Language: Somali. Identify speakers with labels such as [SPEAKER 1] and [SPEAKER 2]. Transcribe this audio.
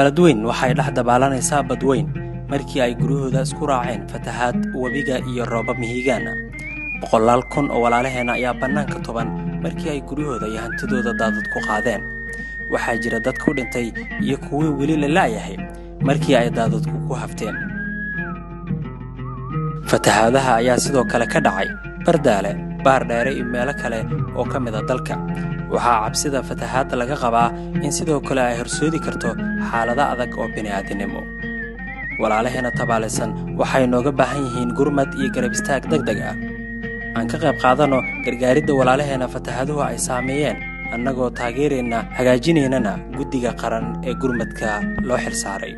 [SPEAKER 1] Baladweyn waxay dhex dabaalanaysaa badweyn markii ay guriyahooda isku raaceen fatahaad wabiga iyo roobab mihigaan. Boqolaal kun oo walaalaheena ayaa bannaanka toban markii ay guriyahooda iyo hantidooda daadad ku qaadeen. Waxaa jira dad ku dhintay iyo kuwii weli la laayahay markii ay daadadku ku hafteen. Fatahaadaha ayaa sidoo kale ka dhacay Bardaale, Baardheere iyo meelo kale oo ka mid ah dalka. Waxaa cabsida fatahaadda laga qabaa in sidoo kale ay horseedi karto xaalado adag oo bini'aadanimo. Walaalaheena tabaalaysan waxay nooga baahan yihiin gurmad iyo garab istaag degdeg ah. Aan ka qayb qaadano gargaaridda walaalaheena fatahaaduhu ay saameeyeen, annagoo taageerayna hagaajinaynana guddiga qaran ee gurmadka loo xilsaaray.